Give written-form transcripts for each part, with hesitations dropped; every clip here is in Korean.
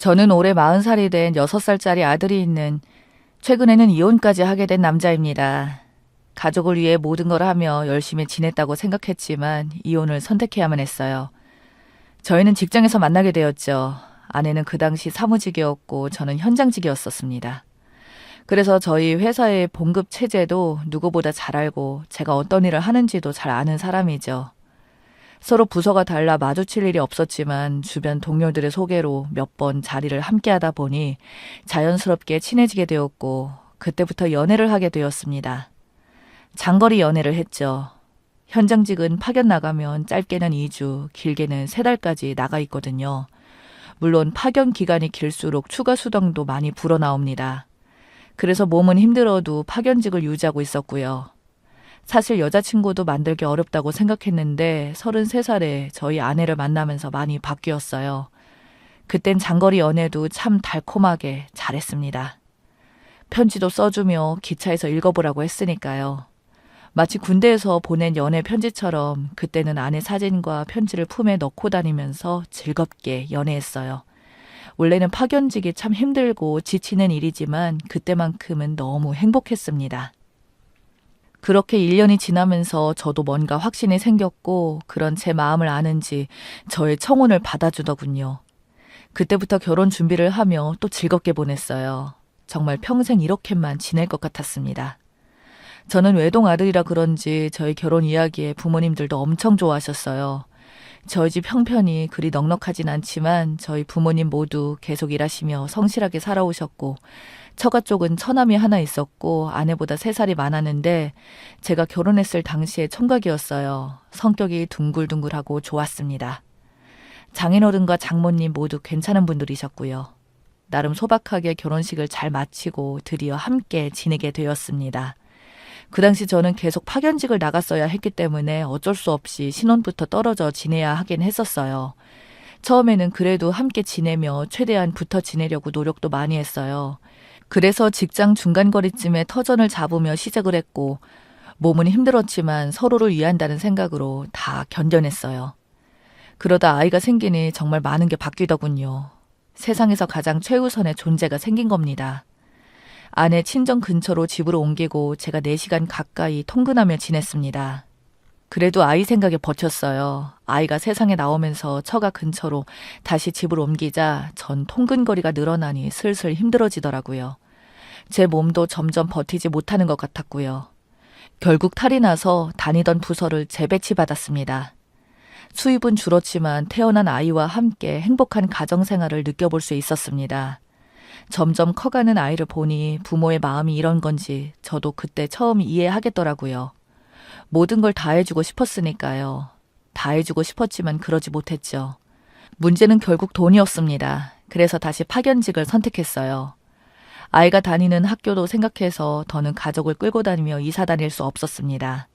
저는 올해 40살이 된 6살짜리 아들이 있는 최근에는 이혼까지 하게 된 남자입니다. 가족을 위해 모든 걸 하며 열심히 지냈다고 생각했지만 이혼을 선택해야만 했어요. 저희는 직장에서 만나게 되었죠. 아내는 그 당시 사무직이었고 저는 현장직이었었습니다. 그래서 저희 회사의 봉급 체제도 누구보다 잘 알고 제가 어떤 일을 하는지도 잘 아는 사람이죠. 서로 부서가 달라 마주칠 일이 없었지만 주변 동료들의 소개로 몇 번 자리를 함께 하다 보니 자연스럽게 친해지게 되었고 그때부터 연애를 하게 되었습니다. 장거리 연애를 했죠. 현장직은 파견 나가면 짧게는 2주, 길게는 3달까지 나가 있거든요. 물론 파견 기간이 길수록 추가 수당도 많이 불어나옵니다. 그래서 몸은 힘들어도 파견직을 유지하고 있었고요. 사실 여자친구도 만들기 어렵다고 생각했는데 33살에 저희 아내를 만나면서 많이 바뀌었어요. 그땐 장거리 연애도 참 달콤하게 잘했습니다. 편지도 써주며 기차에서 읽어보라고 했으니까요. 마치 군대에서 보낸 연애 편지처럼 그때는 아내 사진과 편지를 품에 넣고 다니면서 즐겁게 연애했어요. 원래는 파견직이 참 힘들고 지치는 일이지만 그때만큼은 너무 행복했습니다. 그렇게 1년이 지나면서 저도 뭔가 확신이 생겼고 그런 제 마음을 아는지 저의 청혼을 받아주더군요. 그때부터 결혼 준비를 하며 또 즐겁게 보냈어요. 정말 평생 이렇게만 지낼 것 같았습니다. 저는 외동 아들이라 그런지 저희 결혼 이야기에 부모님들도 엄청 좋아하셨어요. 저희 집 형편이 그리 넉넉하진 않지만 저희 부모님 모두 계속 일하시며 성실하게 살아오셨고 처가 쪽은 처남이 하나 있었고 아내보다 3살이 많았는데 제가 결혼했을 당시에 총각이었어요. 성격이 둥글둥글하고 좋았습니다. 장인어른과 장모님 모두 괜찮은 분들이셨고요. 나름 소박하게 결혼식을 잘 마치고 드디어 함께 지내게 되었습니다. 그 당시 저는 계속 파견직을 나갔어야 했기 때문에 어쩔 수 없이 신혼부터 떨어져 지내야 하긴 했었어요. 처음에는 그래도 함께 지내며 최대한 붙어 지내려고 노력도 많이 했어요. 그래서 직장 중간거리쯤에 터전을 잡으며 시작을 했고 몸은 힘들었지만 서로를 위한다는 생각으로 다 견뎌냈어요. 그러다 아이가 생기니 정말 많은 게 바뀌더군요. 세상에서 가장 최우선의 존재가 생긴 겁니다. 아내 친정 근처로 집으로 옮기고 제가 4시간 가까이 통근하며 지냈습니다. 그래도 아이 생각에 버텼어요. 아이가 세상에 나오면서 처가 근처로 다시 집을 옮기자 전 통근거리가 늘어나니 슬슬 힘들어지더라고요. 제 몸도 점점 버티지 못하는 것 같았고요. 결국 탈이 나서 다니던 부서를 재배치받았습니다. 수입은 줄었지만 태어난 아이와 함께 행복한 가정생활을 느껴볼 수 있었습니다. 점점 커가는 아이를 보니 부모의 마음이 이런 건지 저도 그때 처음 이해하겠더라고요. 모든 걸 다 해주고 싶었으니까요. 다 해주고 싶었지만 그러지 못했죠. 문제는 결국 돈이었습니다. 그래서 다시 파견직을 선택했어요. 아이가 다니는 학교도 생각해서 더는 가족을 끌고 다니며 이사 다닐 수 없었습니다.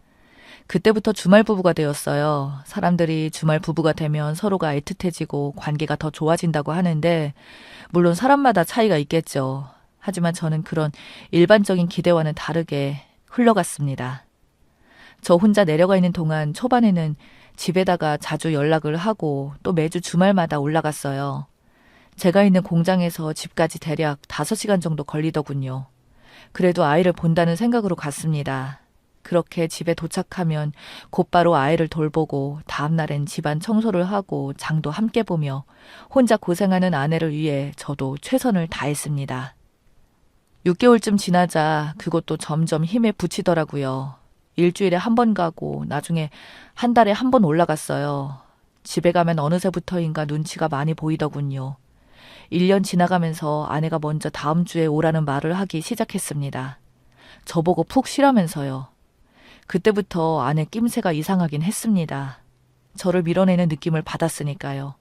그때부터 주말 부부가 되었어요. 사람들이 주말 부부가 되면 서로가 애틋해지고 관계가 더 좋아진다고 하는데 물론 사람마다 차이가 있겠죠. 하지만 저는 그런 일반적인 기대와는 다르게 흘러갔습니다. 저 혼자 내려가 있는 동안 초반에는 집에다가 자주 연락을 하고 또 매주 주말마다 올라갔어요. 제가 있는 공장에서 집까지 대략 5시간 정도 걸리더군요. 그래도 아이를 본다는 생각으로 갔습니다. 그렇게 집에 도착하면 곧바로 아이를 돌보고 다음날엔 집안 청소를 하고 장도 함께 보며 혼자 고생하는 아내를 위해 저도 최선을 다했습니다. 6개월쯤 지나자 그것도 점점 힘에 부치더라고요. 일주일에 한 번 가고 나중에 한 달에 한 번 올라갔어요. 집에 가면 어느새부터인가 눈치가 많이 보이더군요. 1년 지나가면서 아내가 먼저 다음 주에 오라는 말을 하기 시작했습니다. 저보고 푹 쉬라면서요. 그때부터 아내 낌새가 이상하긴 했습니다. 저를 밀어내는 느낌을 받았으니까요.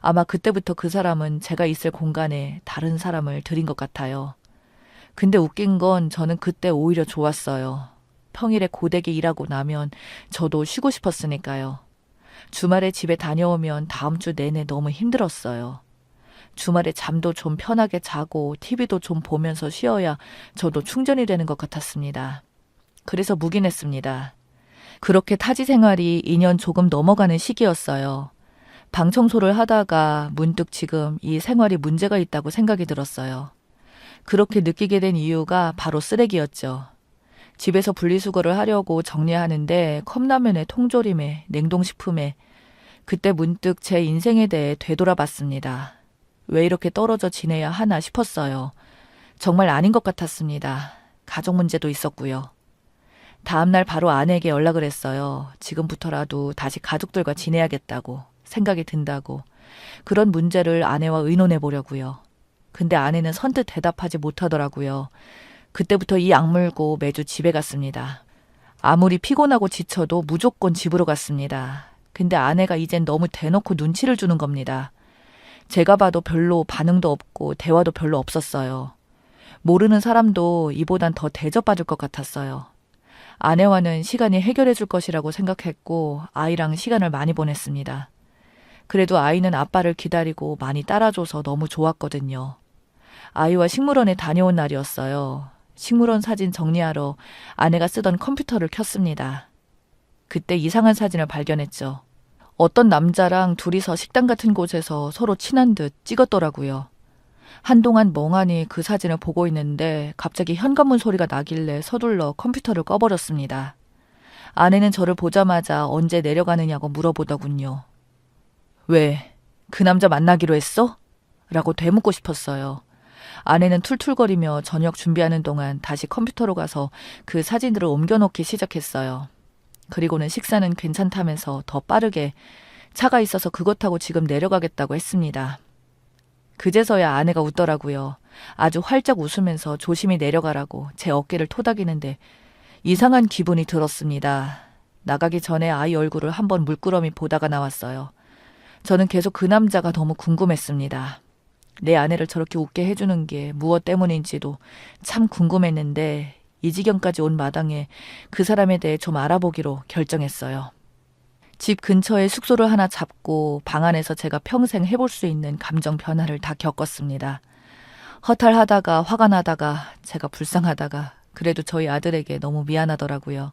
아마 그때부터 그 사람은 제가 있을 공간에 다른 사람을 들인 것 같아요. 근데 웃긴 건 저는 그때 오히려 좋았어요. 평일에 고되게 일하고 나면 저도 쉬고 싶었으니까요. 주말에 집에 다녀오면 다음 주 내내 너무 힘들었어요. 주말에 잠도 좀 편하게 자고 TV도 좀 보면서 쉬어야 저도 충전이 되는 것 같았습니다. 그래서 묵인했습니다. 그렇게 타지 생활이 2년 조금 넘어가는 시기였어요. 방 청소를 하다가 문득 지금 이 생활이 문제가 있다고 생각이 들었어요. 그렇게 느끼게 된 이유가 바로 쓰레기였죠. 집에서 분리수거를 하려고 정리하는데 컵라면에 통조림에 냉동식품에 그때 문득 제 인생에 대해 되돌아봤습니다. 왜 이렇게 떨어져 지내야 하나 싶었어요. 정말 아닌 것 같았습니다. 가족 문제도 있었고요. 다음날 바로 아내에게 연락을 했어요. 지금부터라도 다시 가족들과 지내야겠다고, 생각이 든다고. 그런 문제를 아내와 의논해 보려고요. 근데 아내는 선뜻 대답하지 못하더라고요. 그때부터 이 악물고 매주 집에 갔습니다. 아무리 피곤하고 지쳐도 무조건 집으로 갔습니다. 근데 아내가 이젠 너무 대놓고 눈치를 주는 겁니다. 제가 봐도 별로 반응도 없고 대화도 별로 없었어요. 모르는 사람도 이보단 더 대접받을 것 같았어요. 아내와는 시간이 해결해 줄 것이라고 생각했고 아이랑 시간을 많이 보냈습니다. 그래도 아이는 아빠를 기다리고 많이 따라줘서 너무 좋았거든요. 아이와 식물원에 다녀온 날이었어요. 식물원 사진 정리하러 아내가 쓰던 컴퓨터를 켰습니다. 그때 이상한 사진을 발견했죠. 어떤 남자랑 둘이서 식당 같은 곳에서 서로 친한 듯 찍었더라고요. 한동안 멍하니 그 사진을 보고 있는데 갑자기 현관문 소리가 나길래 서둘러 컴퓨터를 꺼버렸습니다. 아내는 저를 보자마자 언제 내려가느냐고 물어보더군요. 왜? 그 남자 만나기로 했어? 라고 되묻고 싶었어요. 아내는 툴툴거리며 저녁 준비하는 동안 다시 컴퓨터로 가서 그 사진들을 옮겨놓기 시작했어요. 그리고는 식사는 괜찮다면서 더 빠르게 차가 있어서 그것 타고 지금 내려가겠다고 했습니다. 그제서야 아내가 웃더라고요. 아주 활짝 웃으면서 조심히 내려가라고 제 어깨를 토닥이는데 이상한 기분이 들었습니다. 나가기 전에 아이 얼굴을 한번 물끄러미 보다가 나왔어요. 저는 계속 그 남자가 너무 궁금했습니다. 내 아내를 저렇게 웃게 해주는 게 무엇 때문인지도 참 궁금했는데 이 지경까지 온 마당에 그 사람에 대해 좀 알아보기로 결정했어요. 집 근처에 숙소를 하나 잡고 방 안에서 제가 평생 해볼 수 있는 감정 변화를 다 겪었습니다. 허탈하다가 화가 나다가 제가 불쌍하다가 그래도 저희 아들에게 너무 미안하더라고요.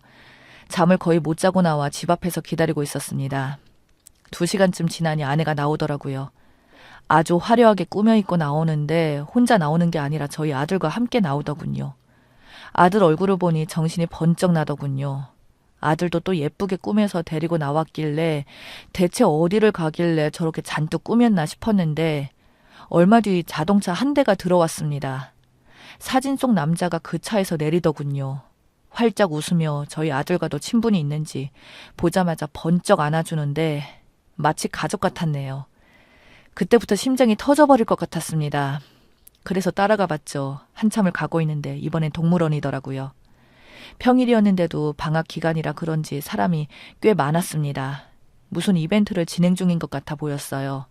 잠을 거의 못 자고 나와 집 앞에서 기다리고 있었습니다. 2시간쯤 지나니 아내가 나오더라고요. 아주 화려하게 꾸며 입고 나오는데 혼자 나오는 게 아니라 저희 아들과 함께 나오더군요. 아들 얼굴을 보니 정신이 번쩍 나더군요. 아들도 또 예쁘게 꾸며서 데리고 나왔길래 대체 어디를 가길래 저렇게 잔뜩 꾸몄나 싶었는데 얼마 뒤 자동차 한 대가 들어왔습니다. 사진 속 남자가 그 차에서 내리더군요. 활짝 웃으며 저희 아들과도 친분이 있는지 보자마자 번쩍 안아주는데 마치 가족 같았네요. 그때부터 심장이 터져버릴 것 같았습니다. 그래서 따라가 봤죠. 한참을 가고 있는데 이번엔 동물원이더라고요. 평일이었는데도 방학 기간이라 그런지 사람이 꽤 많았습니다. 무슨 이벤트를 진행 중인 것 같아 보였어요.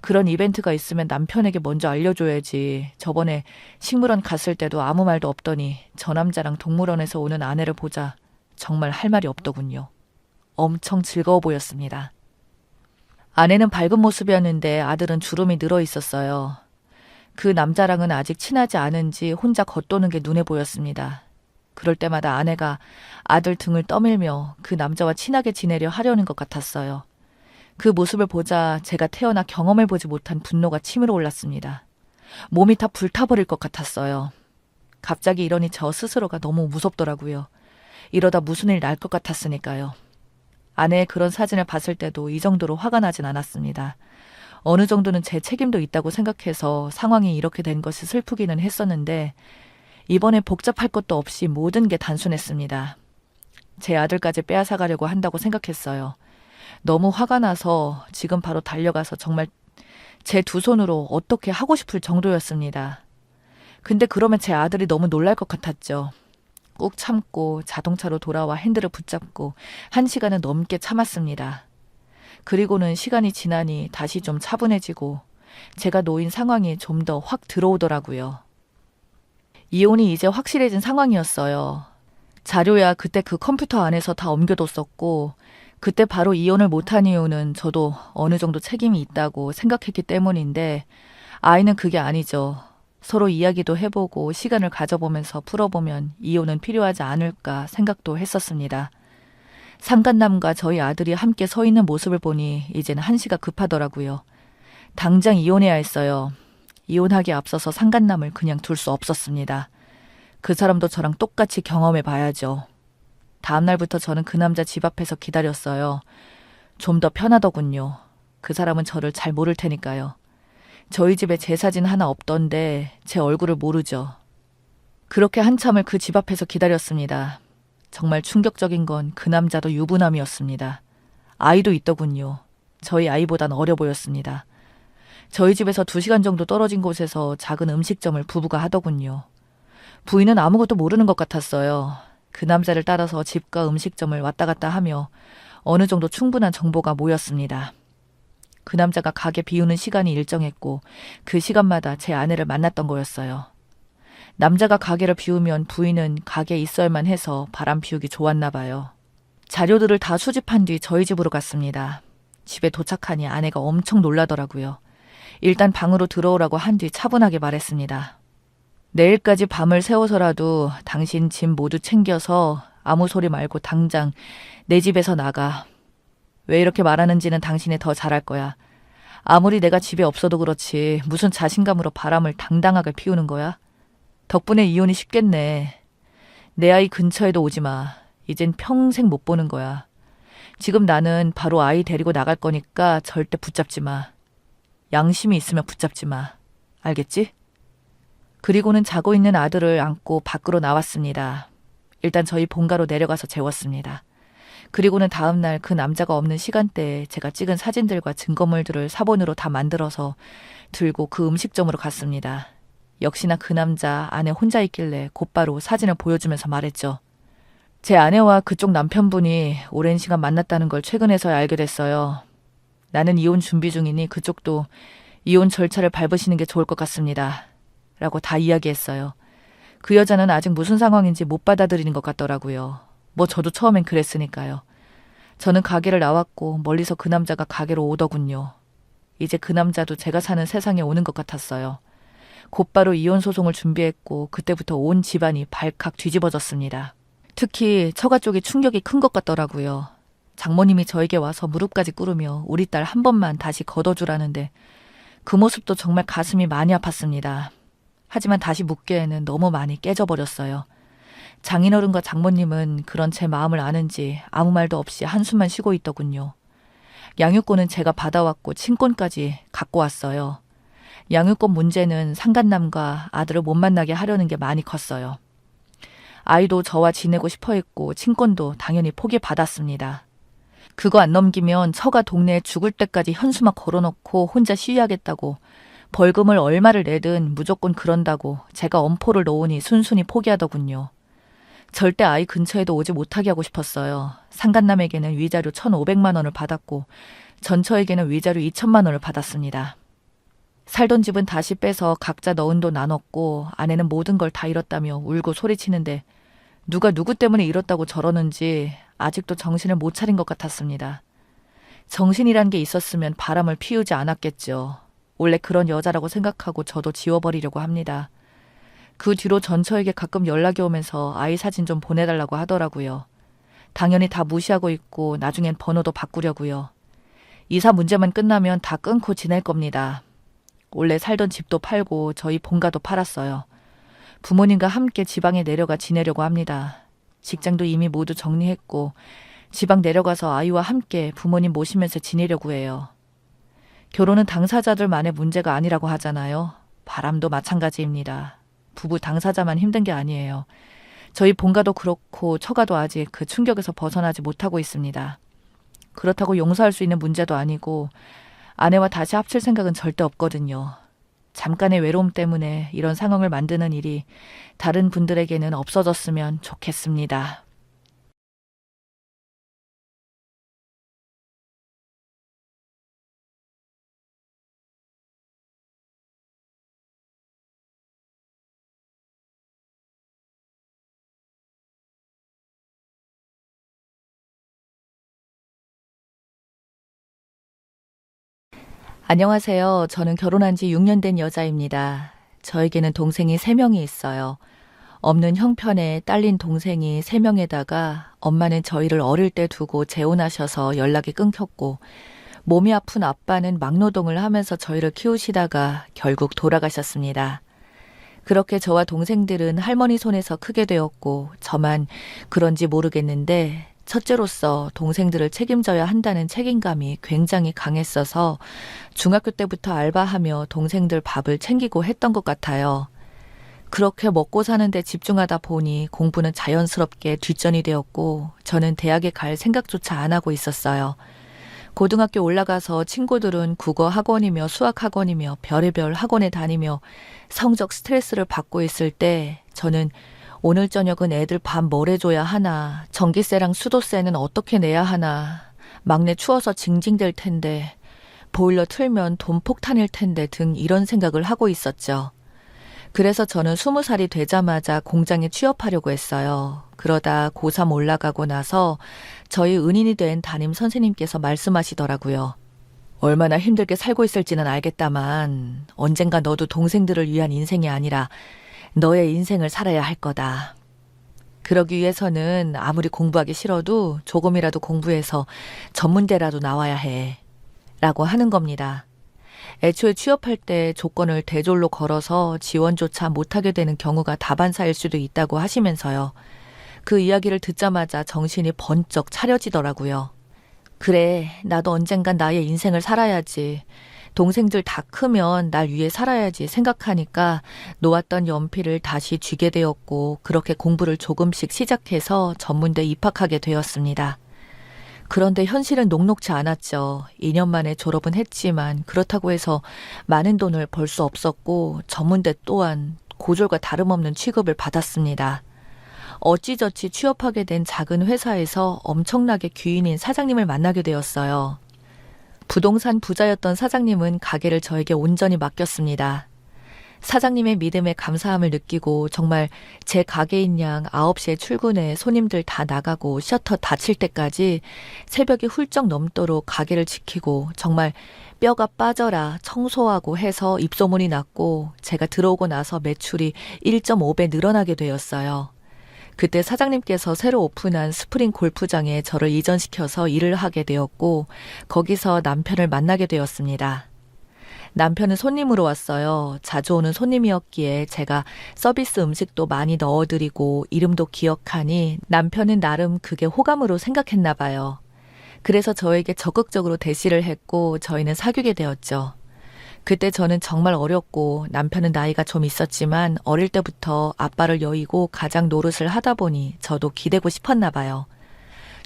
그런 이벤트가 있으면 남편에게 먼저 알려줘야지. 저번에 식물원 갔을 때도 아무 말도 없더니 저 남자랑 동물원에서 오는 아내를 보자 정말 할 말이 없더군요. 엄청 즐거워 보였습니다. 아내는 밝은 모습이었는데 아들은 주름이 늘어 있었어요. 그 남자랑은 아직 친하지 않은지 혼자 겉도는 게 눈에 보였습니다. 그럴 때마다 아내가 아들 등을 떠밀며 그 남자와 친하게 지내려 하려는 것 같았어요. 그 모습을 보자 제가 태어나 경험해보지 못한 분노가 치밀어 올랐습니다. 몸이 다 불타버릴 것 같았어요. 갑자기 이러니 저 스스로가 너무 무섭더라고요. 이러다 무슨 일 날 것 같았으니까요. 아내의 그런 사진을 봤을 때도 이 정도로 화가 나진 않았습니다. 어느 정도는 제 책임도 있다고 생각해서 상황이 이렇게 된 것이 슬프기는 했었는데 이번에 복잡할 것도 없이 모든 게 단순했습니다. 제 아들까지 빼앗아가려고 한다고 생각했어요. 너무 화가 나서 지금 바로 달려가서 정말 제 두 손으로 어떻게 하고 싶을 정도였습니다. 근데 그러면 제 아들이 너무 놀랄 것 같았죠. 꾹 참고 자동차로 돌아와 핸들을 붙잡고 1시간은 넘게 참았습니다. 그리고는 시간이 지나니 다시 좀 차분해지고 제가 놓인 상황이 좀 더 확 들어오더라고요. 이혼이 이제 확실해진 상황이었어요. 자료야 그때 그 컴퓨터 안에서 다 옮겨뒀었고 그때 바로 이혼을 못한 이유는 저도 어느 정도 책임이 있다고 생각했기 때문인데 아이는 그게 아니죠. 서로 이야기도 해보고 시간을 가져보면서 풀어보면 이혼은 필요하지 않을까 생각도 했었습니다. 상간남과 저희 아들이 함께 서 있는 모습을 보니 이제는 한시가 급하더라고요. 당장 이혼해야 했어요. 이혼하기에 앞서서 상간남을 그냥 둘 수 없었습니다. 그 사람도 저랑 똑같이 경험해 봐야죠. 다음 날부터 저는 그 남자 집 앞에서 기다렸어요. 좀 더 편하더군요. 그 사람은 저를 잘 모를 테니까요. 저희 집에 제 사진 하나 없던데 제 얼굴을 모르죠. 그렇게 한참을 그 집 앞에서 기다렸습니다. 정말 충격적인 건 그 남자도 유부남이었습니다. 아이도 있더군요. 저희 아이보단 어려 보였습니다. 저희 집에서 2시간 정도 떨어진 곳에서 작은 음식점을 부부가 하더군요. 부인은 아무것도 모르는 것 같았어요. 그 남자를 따라서 집과 음식점을 왔다 갔다 하며 어느 정도 충분한 정보가 모였습니다. 그 남자가 가게 비우는 시간이 일정했고 그 시간마다 제 아내를 만났던 거였어요. 남자가 가게를 비우면 부인은 가게에 있어야만 해서 바람 피우기 좋았나 봐요. 자료들을 다 수집한 뒤 저희 집으로 갔습니다. 집에 도착하니 아내가 엄청 놀라더라고요. 일단 방으로 들어오라고 한 뒤 차분하게 말했습니다. 내일까지 밤을 새워서라도 당신 짐 모두 챙겨서 아무 소리 말고 당장 내 집에서 나가. 왜 이렇게 말하는지는 당신이 더 잘할 거야. 아무리 내가 집에 없어도 그렇지 무슨 자신감으로 바람을 당당하게 피우는 거야? 덕분에 이혼이 쉽겠네. 내 아이 근처에도 오지 마. 이젠 평생 못 보는 거야. 지금 나는 바로 아이 데리고 나갈 거니까 절대 붙잡지 마. 양심이 있으면 붙잡지 마. 알겠지? 그리고는 자고 있는 아들을 안고 밖으로 나왔습니다. 일단 저희 본가로 내려가서 재웠습니다. 그리고는 다음 날 그 남자가 없는 시간대에 제가 찍은 사진들과 증거물들을 사본으로 다 만들어서 들고 그 음식점으로 갔습니다. 역시나 그 남자 아내 혼자 있길래 곧바로 사진을 보여주면서 말했죠. 제 아내와 그쪽 남편분이 오랜 시간 만났다는 걸 최근에서야 알게 됐어요. 나는 이혼 준비 중이니 그쪽도 이혼 절차를 밟으시는 게 좋을 것 같습니다. 라고 다 이야기했어요. 그 여자는 아직 무슨 상황인지 못 받아들이는 것 같더라고요. 뭐 저도 처음엔 그랬으니까요. 저는 가게를 나왔고 멀리서 그 남자가 가게로 오더군요. 이제 그 남자도 제가 사는 세상에 오는 것 같았어요. 곧바로 이혼 소송을 준비했고 그때부터 온 집안이 발칵 뒤집어졌습니다. 특히 처가 쪽이 충격이 큰 것 같더라고요. 장모님이 저에게 와서 무릎까지 꿇으며 우리 딸 한 번만 다시 걷어주라는데 그 모습도 정말 가슴이 많이 아팠습니다. 하지만 다시 묻기에는 너무 많이 깨져버렸어요. 장인어른과 장모님은 그런 제 마음을 아는지 아무 말도 없이 한숨만 쉬고 있더군요. 양육권은 제가 받아왔고 친권까지 갖고 왔어요. 양육권 문제는 상간남과 아들을 못 만나게 하려는 게 많이 컸어요. 아이도 저와 지내고 싶어 했고 친권도 당연히 포기받았습니다. 그거 안 넘기면 처가 동네에 죽을 때까지 현수막 걸어놓고 혼자 시위하겠다고 벌금을 얼마를 내든 무조건 그런다고 제가 엄포를 놓으니 순순히 포기하더군요. 절대 아이 근처에도 오지 못하게 하고 싶었어요. 상간남에게는 위자료 1,500만 원을 받았고 전처에게는 위자료 2천만 원을 받았습니다. 살던 집은 다시 빼서 각자 넣은 돈 나눴고 아내는 모든 걸 다 잃었다며 울고 소리치는데 누가 누구 때문에 잃었다고 저러는지 아직도 정신을 못 차린 것 같았습니다. 정신이란 게 있었으면 바람을 피우지 않았겠죠. 원래 그런 여자라고 생각하고 저도 지워버리려고 합니다. 그 뒤로 전처에게 가끔 연락이 오면서 아이 사진 좀 보내달라고 하더라고요. 당연히 다 무시하고 있고 나중엔 번호도 바꾸려고요. 이사 문제만 끝나면 다 끊고 지낼 겁니다. 원래 살던 집도 팔고 저희 본가도 팔았어요. 부모님과 함께 지방에 내려가 지내려고 합니다. 직장도 이미 모두 정리했고 지방 내려가서 아이와 함께 부모님 모시면서 지내려고 해요. 결혼은 당사자들만의 문제가 아니라고 하잖아요. 바람도 마찬가지입니다. 부부 당사자만 힘든 게 아니에요. 저희 본가도 그렇고 처가도 아직 그 충격에서 벗어나지 못하고 있습니다. 그렇다고 용서할 수 있는 문제도 아니고 아내와 다시 합칠 생각은 절대 없거든요. 잠깐의 외로움 때문에 이런 상황을 만드는 일이 다른 분들에게는 없어졌으면 좋겠습니다. 안녕하세요. 저는 결혼한 지 6년 된 여자입니다. 저에게는 동생이 3명이 있어요. 없는 형편에 딸린 동생이 3명에다가 엄마는 저희를 어릴 때 두고 재혼하셔서 연락이 끊겼고 몸이 아픈 아빠는 막노동을 하면서 저희를 키우시다가 결국 돌아가셨습니다. 그렇게 저와 동생들은 할머니 손에서 크게 되었고 저만 그런지 모르겠는데 첫째로서 동생들을 책임져야 한다는 책임감이 굉장히 강했어서 중학교 때부터 알바하며 동생들 밥을 챙기고 했던 것 같아요. 그렇게 먹고 사는데 집중하다 보니 공부는 자연스럽게 뒷전이 되었고 저는 대학에 갈 생각조차 안 하고 있었어요. 고등학교 올라가서 친구들은 국어 학원이며 수학 학원이며 별의별 학원에 다니며 성적 스트레스를 받고 있을 때 저는 오늘 저녁은 애들 밥 뭘 해줘야 하나, 전기세랑 수도세는 어떻게 내야 하나, 막내 추워서 징징댈 텐데, 보일러 틀면 돈 폭탄일 텐데 등 이런 생각을 하고 있었죠. 그래서 저는 20살이 되자마자 공장에 취업하려고 했어요. 그러다 고3 올라가고 나서 저희 은인이 된 담임 선생님께서 말씀하시더라고요. 얼마나 힘들게 살고 있을지는 알겠다만 언젠가 너도 동생들을 위한 인생이 아니라 너의 인생을 살아야 할 거다. 그러기 위해서는 아무리 공부하기 싫어도 조금이라도 공부해서 전문대라도 나와야 해. 라고 하는 겁니다. 애초에 취업할 때 조건을 대졸로 걸어서 지원조차 못하게 되는 경우가 다반사일 수도 있다고 하시면서요. 그 이야기를 듣자마자 정신이 번쩍 차려지더라고요. 그래, 나도 언젠간 나의 인생을 살아야지. 동생들 다 크면 날 위해 살아야지 생각하니까 놓았던 연필을 다시 쥐게 되었고 그렇게 공부를 조금씩 시작해서 전문대 입학하게 되었습니다. 그런데 현실은 녹록지 않았죠. 2년 만에 졸업은 했지만 그렇다고 해서 많은 돈을 벌 수 없었고 전문대 또한 고졸과 다름없는 취급을 받았습니다. 어찌저찌 취업하게 된 작은 회사에서 엄청나게 귀인인 사장님을 만나게 되었어요. 부동산 부자였던 사장님은 가게를 저에게 온전히 맡겼습니다. 사장님의 믿음에 감사함을 느끼고 정말 제 가게인 양 9시에 출근해 손님들 다 나가고 셔터 닫힐 때까지 새벽이 훌쩍 넘도록 가게를 지키고 정말 뼈가 빠져라 청소하고 해서 입소문이 났고 제가 들어오고 나서 매출이 1.5배 늘어나게 되었어요. 그때 사장님께서 새로 오픈한 스프링 골프장에 저를 이전시켜서 일을 하게 되었고 거기서 남편을 만나게 되었습니다. 남편은 손님으로 왔어요. 자주 오는 손님이었기에 제가 서비스 음식도 많이 넣어드리고 이름도 기억하니 남편은 나름 그게 호감으로 생각했나 봐요. 그래서 저에게 적극적으로 대시를 했고 저희는 사귀게 되었죠. 그때 저는 정말 어렸고 남편은 나이가 좀 있었지만 어릴 때부터 아빠를 여의고 가장 노릇을 하다 보니 저도 기대고 싶었나 봐요.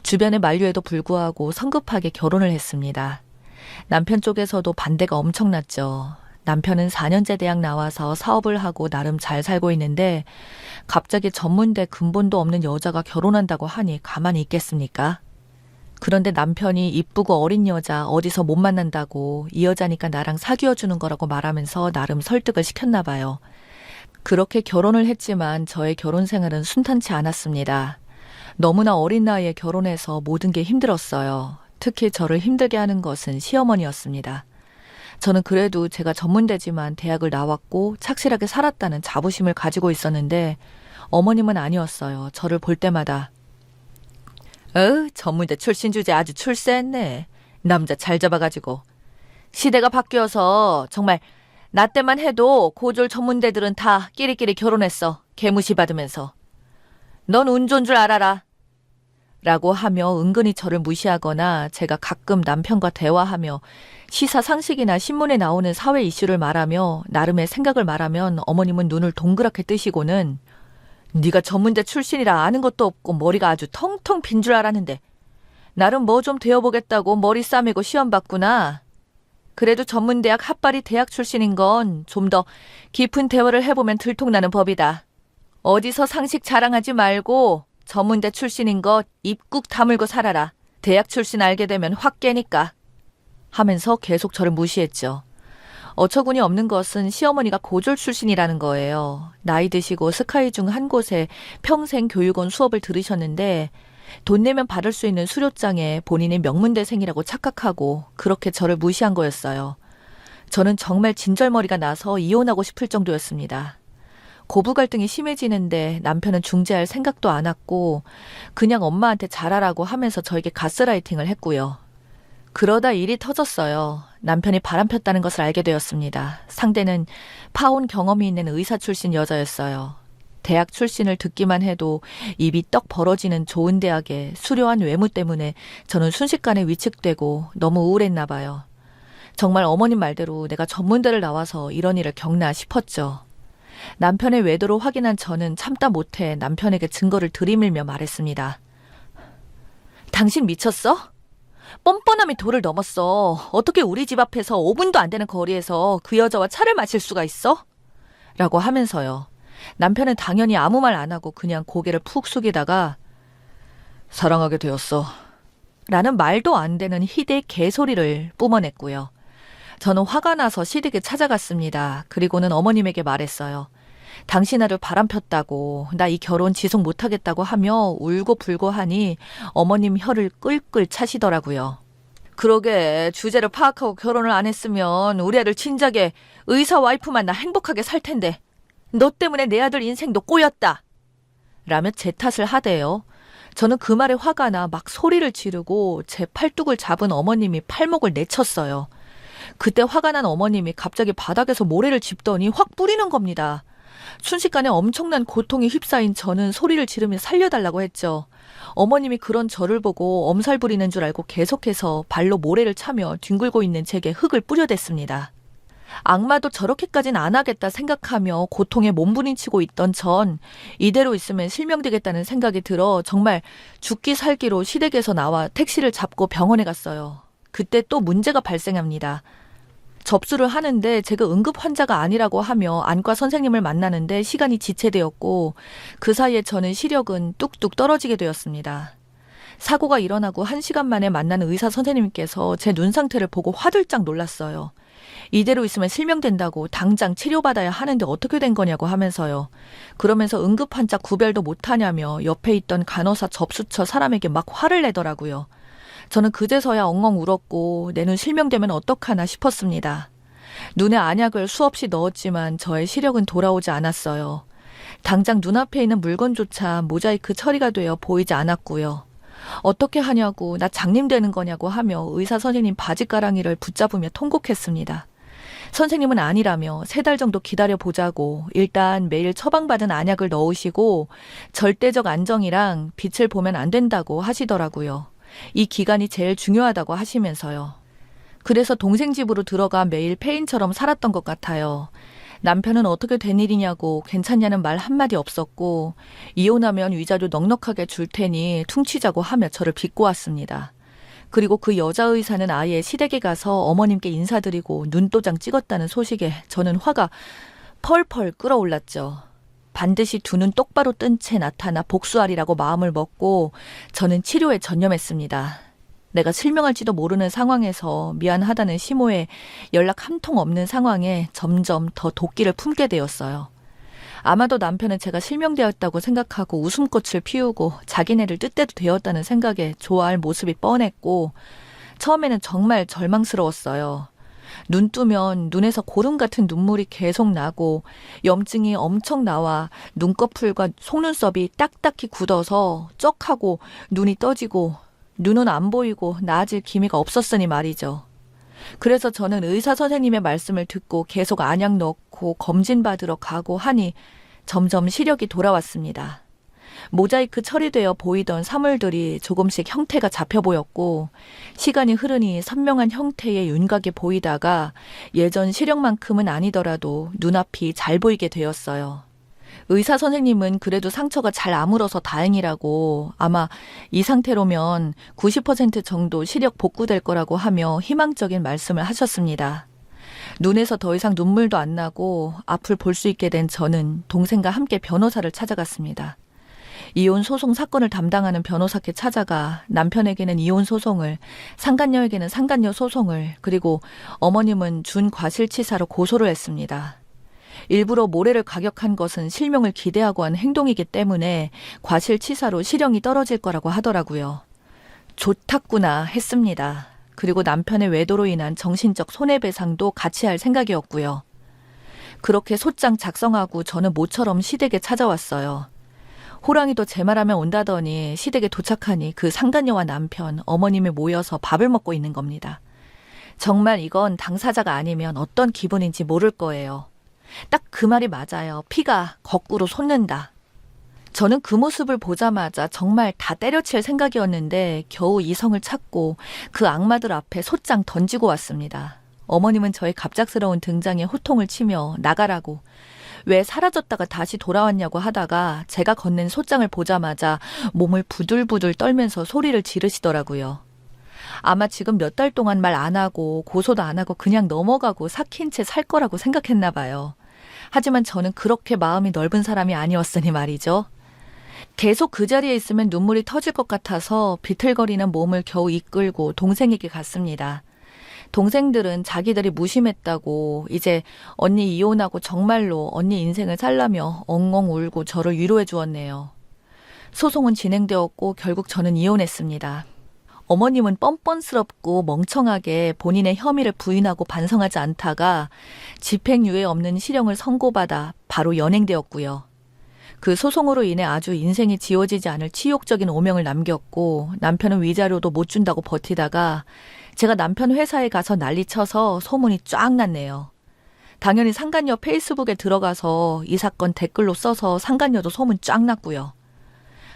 주변의 만류에도 불구하고 성급하게 결혼을 했습니다. 남편 쪽에서도 반대가 엄청났죠. 남편은 4년제 대학 나와서 사업을 하고 나름 잘 살고 있는데 갑자기 전문대 근본도 없는 여자가 결혼한다고 하니 가만히 있겠습니까? 그런데 남편이 이쁘고 어린 여자 어디서 못 만난다고 이 여자니까 나랑 사귀어주는 거라고 말하면서 나름 설득을 시켰나 봐요. 그렇게 결혼을 했지만 저의 결혼 생활은 순탄치 않았습니다. 너무나 어린 나이에 결혼해서 모든 게 힘들었어요. 특히 저를 힘들게 하는 것은 시어머니였습니다. 저는 그래도 제가 전문대지만 대학을 나왔고 착실하게 살았다는 자부심을 가지고 있었는데 어머님은 아니었어요. 저를 볼 때마다 전문대 출신 주제 아주 출세했네. 남자 잘 잡아가지고. 시대가 바뀌어서 정말 나 때만 해도 고졸 전문대들은 다 끼리끼리 결혼했어. 개무시 받으면서. 넌 운 좋은 줄 알아라. 라고 하며 은근히 저를 무시하거나 제가 가끔 남편과 대화하며 시사상식이나 신문에 나오는 사회 이슈를 말하며 나름의 생각을 말하면 어머님은 눈을 동그랗게 뜨시고는 네가 전문대 출신이라 아는 것도 없고 머리가 아주 텅텅 빈 줄 알았는데 나름 뭐 좀 되어보겠다고 머리 싸매고 시험 봤구나. 그래도 전문대학 핫바리 대학 출신인 건 좀 더 깊은 대화를 해보면 들통나는 법이다. 어디서 상식 자랑하지 말고 전문대 출신인 것 입 꾹 다물고 살아라. 대학 출신 알게 되면 확 깨니까. 하면서 계속 저를 무시했죠. 어처구니 없는 것은 시어머니가 고졸 출신이라는 거예요. 나이 드시고 스카이 중 한 곳에 평생 교육원 수업을 들으셨는데 돈 내면 받을 수 있는 수료장에 본인이 명문대생이라고 착각하고 그렇게 저를 무시한 거였어요. 저는 정말 진절머리가 나서 이혼하고 싶을 정도였습니다. 고부 갈등이 심해지는데 남편은 중재할 생각도 안 했고 그냥 엄마한테 잘하라고 하면서 저에게 가스라이팅을 했고요. 그러다 일이 터졌어요. 남편이 바람 폈다는 것을 알게 되었습니다. 상대는 파혼 경험이 있는 의사 출신 여자였어요. 대학 출신을 듣기만 해도 입이 떡 벌어지는 좋은 대학의 수려한 외모 때문에 저는 순식간에 위축되고 너무 우울했나 봐요. 정말 어머님 말대로 내가 전문대를 나와서 이런 일을 겪나 싶었죠. 남편의 외도를 확인한 저는 참다 못해 남편에게 증거를 들이밀며 말했습니다. 당신 미쳤어? 뻔뻔함이 도를 넘었어. 어떻게 우리 집 앞에서 5분도 안 되는 거리에서 그 여자와 차를 마실 수가 있어? 라고 하면서요. 남편은 당연히 아무 말 안 하고 그냥 고개를 푹 숙이다가 사랑하게 되었어. 라는 말도 안 되는 희대의 개소리를 뿜어냈고요. 저는 화가 나서 시댁에 찾아갔습니다. 그리고는 어머님에게 말했어요. 당신 아들 바람 폈다고, 나 이 결혼 지속 못하겠다고 하며 울고 불고 하니 어머님 혀를 끌끌 차시더라고요. 그러게 주제를 파악하고 결혼을 안 했으면 우리 아들 진작에 의사 와이프만 나 행복하게 살 텐데 너 때문에 내 아들 인생도 꼬였다. 라며 제 탓을 하대요. 저는 그 말에 화가 나 막 소리를 지르고 제 팔뚝을 잡은 어머님이 팔목을 내쳤어요. 그때 화가 난 어머님이 갑자기 바닥에서 모래를 짚더니 확 뿌리는 겁니다. 순식간에 엄청난 고통에 휩싸인 저는 소리를 지르며 살려달라고 했죠. 어머님이 그런 저를 보고 엄살 부리는 줄 알고 계속해서 발로 모래를 차며 뒹굴고 있는 제게 흙을 뿌려댔습니다. 악마도 저렇게까진 안 하겠다 생각하며 고통에 몸부림치고 있던 전 이대로 있으면 실명되겠다는 생각이 들어 정말 죽기 살기로 시댁에서 나와 택시를 잡고 병원에 갔어요. 그때 또 문제가 발생합니다. 접수를 하는데 제가 응급 환자가 아니라고 하며 안과 선생님을 만나는데 시간이 지체되었고 그 사이에 저는 시력은 뚝뚝 떨어지게 되었습니다. 사고가 일어나고 1시간 만에 만난 의사 선생님께서 제 눈 상태를 보고 화들짝 놀랐어요. 이대로 있으면 실명된다고 당장 치료받아야 하는데 어떻게 된 거냐고 하면서요. 그러면서 응급 환자 구별도 못하냐며 옆에 있던 간호사 접수처 사람에게 막 화를 내더라고요. 저는 그제서야 엉엉 울었고 내 눈 실명되면 어떡하나 싶었습니다. 눈에 안약을 수없이 넣었지만 저의 시력은 돌아오지 않았어요. 당장 눈앞에 있는 물건조차 모자이크 처리가 되어 보이지 않았고요. 어떻게 하냐고 나 장님되는 거냐고 하며 의사 선생님 바지가랑이를 붙잡으며 통곡했습니다. 선생님은 아니라며 3달 정도 기다려보자고 일단 매일 처방받은 안약을 넣으시고 절대적 안정이랑 빛을 보면 안 된다고 하시더라고요. 이 기간이 제일 중요하다고 하시면서요. 그래서 동생 집으로 들어가 매일 폐인처럼 살았던 것 같아요. 남편은 어떻게 된 일이냐고 괜찮냐는 말 한마디 없었고 이혼하면 위자료 넉넉하게 줄 테니 퉁치자고 하며 저를 빚고 왔습니다. 그리고 그 여자 의사는 아예 시댁에 가서 어머님께 인사드리고 눈도장 찍었다는 소식에 저는 화가 펄펄 끓어올랐죠. 반드시 두 눈 똑바로 뜬 채 나타나 복수하리라고 마음을 먹고 저는 치료에 전념했습니다. 내가 실명할지도 모르는 상황에서 미안하다는 시모에 연락 한 통 없는 상황에 점점 더 도끼를 품게 되었어요. 아마도 남편은 제가 실명되었다고 생각하고 웃음꽃을 피우고 자기네를 뜻대로 되었다는 생각에 좋아할 모습이 뻔했고 처음에는 정말 절망스러웠어요. 눈 뜨면 눈에서 고름 같은 눈물이 계속 나고 염증이 엄청 나와 눈꺼풀과 속눈썹이 딱딱히 굳어서 쩍하고 눈이 떠지고 눈은 안 보이고 나아질 기미가 없었으니 말이죠. 그래서 저는 의사 선생님의 말씀을 듣고 계속 안약 넣고 검진 받으러 가고 하니 점점 시력이 돌아왔습니다. 모자이크 처리되어 보이던 사물들이 조금씩 형태가 잡혀 보였고 시간이 흐르니 선명한 형태의 윤곽이 보이다가 예전 시력만큼은 아니더라도 눈앞이 잘 보이게 되었어요. 의사 선생님은 그래도 상처가 잘 아물어서 다행이라고 아마 이 상태로면 90% 정도 시력 복구될 거라고 하며 희망적인 말씀을 하셨습니다. 눈에서 더 이상 눈물도 안 나고 앞을 볼 수 있게 된 저는 동생과 함께 변호사를 찾아갔습니다. 이혼 소송 사건을 담당하는 변호사께 찾아가 남편에게는 이혼 소송을, 상간녀에게는 상간녀 소송을, 그리고 어머님은 준과실치사로 고소를 했습니다. 일부러 모래를 가격한 것은 실명을 기대하고 한 행동이기 때문에 과실치사로 실형이 떨어질 거라고 하더라고요. 좋았구나 했습니다. 그리고 남편의 외도로 인한 정신적 손해배상도 같이 할 생각이었고요. 그렇게 소장 작성하고 저는 모처럼 시댁에 찾아왔어요. 호랑이도 제 말하면 온다더니 시댁에 도착하니 그 상간녀와 남편, 어머님이 모여서 밥을 먹고 있는 겁니다. 정말 이건 당사자가 아니면 어떤 기분인지 모를 거예요. 딱 그 말이 맞아요. 피가 거꾸로 솟는다. 저는 그 모습을 보자마자 정말 다 때려칠 생각이었는데 겨우 이성을 찾고 그 악마들 앞에 솥장 던지고 왔습니다. 어머님은 저의 갑작스러운 등장에 호통을 치며 나가라고, 왜 사라졌다가 다시 돌아왔냐고 하다가 제가 건넨 솥장을 보자마자 몸을 부들부들 떨면서 소리를 지르시더라고요. 아마 지금 몇 달 동안 말 안 하고 고소도 안 하고 그냥 넘어가고 삭힌 채 살 거라고 생각했나 봐요. 하지만 저는 그렇게 마음이 넓은 사람이 아니었으니 말이죠. 계속 그 자리에 있으면 눈물이 터질 것 같아서 비틀거리는 몸을 겨우 이끌고 동생에게 갔습니다. 동생들은 자기들이 무심했다고 이제 언니 이혼하고 정말로 언니 인생을 살라며 엉엉 울고 저를 위로해 주었네요. 소송은 진행되었고 결국 저는 이혼했습니다. 어머님은 뻔뻔스럽고 멍청하게 본인의 혐의를 부인하고 반성하지 않다가 집행유예 없는 실형을 선고받아 바로 연행되었고요. 그 소송으로 인해 아주 인생이 지워지지 않을 치욕적인 오명을 남겼고 남편은 위자료도 못 준다고 버티다가 제가 남편 회사에 가서 난리쳐서 소문이 쫙 났네요. 당연히 상간녀 페이스북에 들어가서 이 사건 댓글로 써서 상간녀도 소문 쫙 났고요.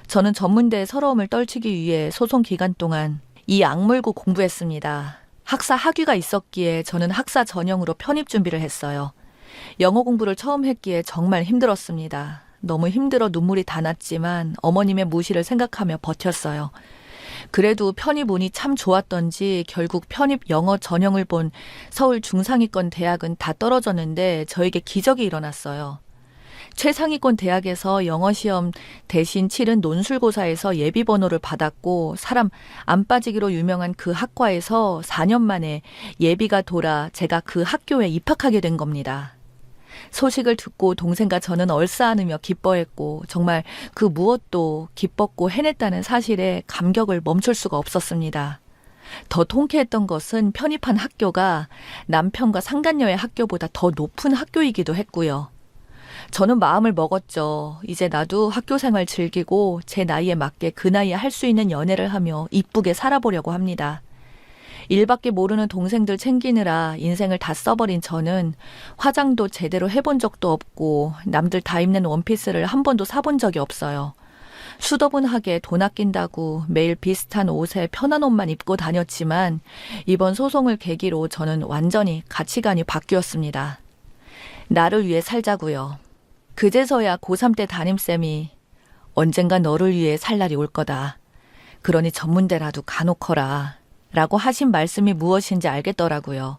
저는 전문대의 서러움을 떨치기 위해 소송 기간 동안 이 악물고 공부했습니다. 학사 학위가 있었기에 저는 학사 전형으로 편입 준비를 했어요. 영어 공부를 처음 했기에 정말 힘들었습니다. 너무 힘들어 눈물이 다 났지만 어머님의 무시를 생각하며 버텼어요. 그래도 편입 운이 참 좋았던지 결국 편입 영어 전형을 본 서울 중상위권 대학은 다 떨어졌는데 저에게 기적이 일어났어요. 최상위권 대학에서 영어 시험 대신 치른 논술고사에서 예비 번호를 받았고 사람 안 빠지기로 유명한 그 학과에서 4년 만에 예비가 돌아 제가 그 학교에 입학하게 된 겁니다. 소식을 듣고 동생과 저는 얼싸안으며 기뻐했고 정말 그 무엇도 기뻤고 해냈다는 사실에 감격을 멈출 수가 없었습니다. 더 통쾌했던 것은 편입한 학교가 남편과 상간녀의 학교보다 더 높은 학교이기도 했고요. 저는 마음을 먹었죠. 이제 나도 학교 생활 즐기고 제 나이에 맞게 그 나이에 할 수 있는 연애를 하며 이쁘게 살아보려고 합니다. 일밖에 모르는 동생들 챙기느라 인생을 다 써버린 저는 화장도 제대로 해본 적도 없고 남들 다 입는 원피스를 한 번도 사본 적이 없어요. 수더분하게 돈 아낀다고 매일 비슷한 옷에 편한 옷만 입고 다녔지만 이번 소송을 계기로 저는 완전히 가치관이 바뀌었습니다. 나를 위해 살자고요. 그제서야 고3 때 담임쌤이 언젠가 너를 위해 살 날이 올 거다. 그러니 전문대라도 가놓거라. 라고 하신 말씀이 무엇인지 알겠더라고요.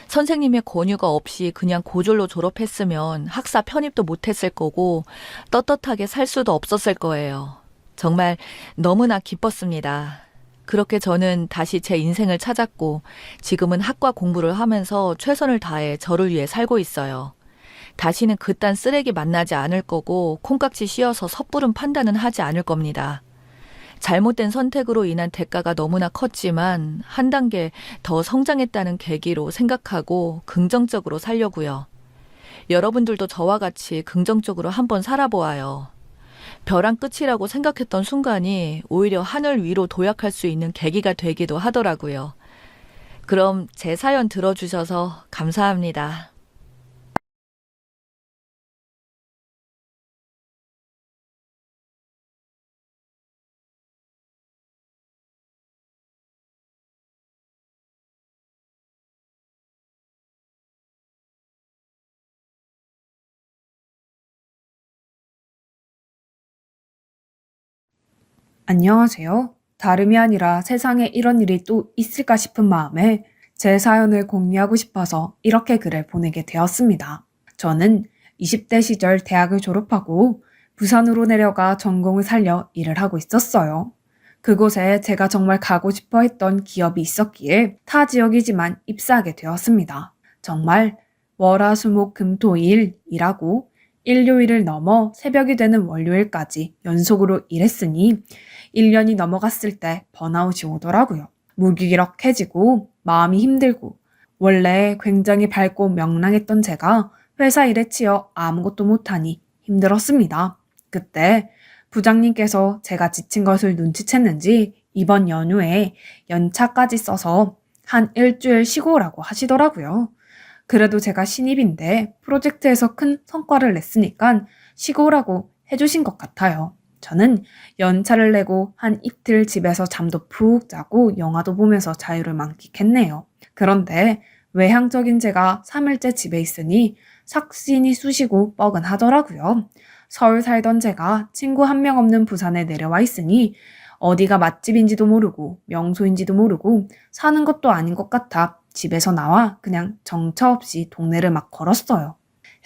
선생님의 권유가 없이 그냥 고졸로 졸업했으면 학사 편입도 못했을 거고 떳떳하게 살 수도 없었을 거예요. 정말 너무나 기뻤습니다. 그렇게 저는 다시 제 인생을 찾았고 지금은 학과 공부를 하면서 최선을 다해 저를 위해 살고 있어요. 다시는 그딴 쓰레기 만나지 않을 거고 콩깍지 씌워서 섣부른 판단은 하지 않을 겁니다. 잘못된 선택으로 인한 대가가 너무나 컸지만 한 단계 더 성장했다는 계기로 생각하고 긍정적으로 살려고요. 여러분들도 저와 같이 긍정적으로 한번 살아보아요. 벼랑 끝이라고 생각했던 순간이 오히려 하늘 위로 도약할 수 있는 계기가 되기도 하더라고요. 그럼 제 사연 들어주셔서 감사합니다. 안녕하세요. 다름이 아니라 세상에 이런 일이 또 있을까 싶은 마음에 제 사연을 공유하고 싶어서 이렇게 글을 보내게 되었습니다. 저는 20대 시절 대학을 졸업하고 부산으로 내려가 전공을 살려 일을 하고 있었어요. 그곳에 제가 정말 가고 싶어 했던 기업이 있었기에 타 지역이지만 입사하게 되었습니다. 정말 월화수목금토일 일하고 일요일을 넘어 새벽이 되는 월요일까지 연속으로 일했으니 1년이 넘어갔을 때 번아웃이 오더라고요. 무기력해지고 마음이 힘들고 원래 굉장히 밝고 명랑했던 제가 회사 일에 치여 아무것도 못하니 힘들었습니다. 그때 부장님께서 제가 지친 것을 눈치챘는지 이번 연휴에 연차까지 써서 한 일주일 쉬고 오라고 하시더라고요. 그래도 제가 신입인데 프로젝트에서 큰 성과를 냈으니까 쉬고 오라고 해주신 것 같아요. 저는 연차를 내고 한 이틀 집에서 잠도 푹 자고 영화도 보면서 자유를 만끽했네요. 그런데 외향적인 제가 3일째 집에 있으니 삭신이 쑤시고 뻐근하더라고요. 서울 살던 제가 친구 한 명 없는 부산에 내려와 있으니 어디가 맛집인지도 모르고 명소인지도 모르고 사는 것도 아닌 것 같아 집에서 나와 그냥 정처 없이 동네를 막 걸었어요.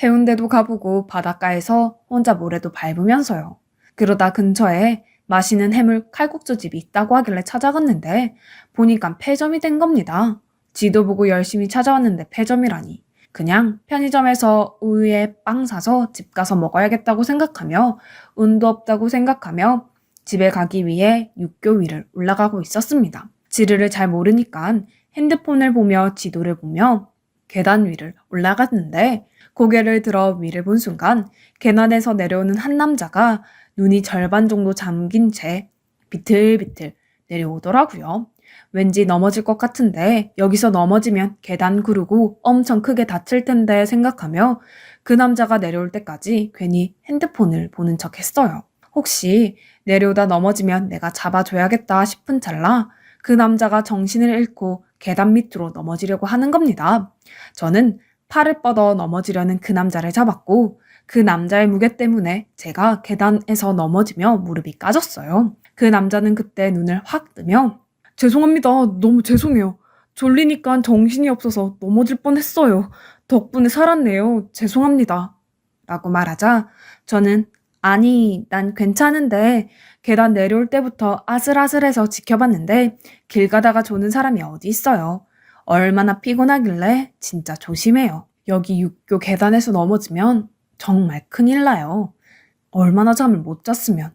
해운대도 가보고 바닷가에서 혼자 모래도 밟으면서요. 그러다 근처에 맛있는 해물 칼국수집이 있다고 하길래 찾아갔는데 보니까 폐점이 된 겁니다. 지도 보고 열심히 찾아왔는데 폐점이라니. 그냥 편의점에서 우유에 빵 사서 집 가서 먹어야겠다고 생각하며 운도 없다고 생각하며 집에 가기 위해 육교 위를 올라가고 있었습니다. 지르를 잘 모르니까 핸드폰을 보며 지도를 보며 계단 위를 올라갔는데 고개를 들어 위를 본 순간 계단에서 내려오는 한 남자가 눈이 절반 정도 잠긴 채 비틀비틀 내려오더라고요. 왠지 넘어질 것 같은데 여기서 넘어지면 계단 구르고 엄청 크게 다칠 텐데 생각하며 그 남자가 내려올 때까지 괜히 핸드폰을 보는 척 했어요. 혹시 내려오다 넘어지면 내가 잡아줘야겠다 싶은 찰나 그 남자가 정신을 잃고 계단 밑으로 넘어지려고 하는 겁니다. 저는 팔을 뻗어 넘어지려는 그 남자를 잡았고 그 남자의 무게 때문에 제가 계단에서 넘어지며 무릎이 까졌어요. 그 남자는 그때 눈을 확 뜨며 죄송합니다. 너무 죄송해요. 졸리니까 정신이 없어서 넘어질 뻔했어요. 덕분에 살았네요. 죄송합니다. 라고 말하자 저는 아니, 난 괜찮은데 계단 내려올 때부터 아슬아슬해서 지켜봤는데 길 가다가 조는 사람이 어디 있어요. 얼마나 피곤하길래 진짜 조심해요. 여기 육교 계단에서 넘어지면 정말 큰일 나요. 얼마나 잠을 못 잤으면.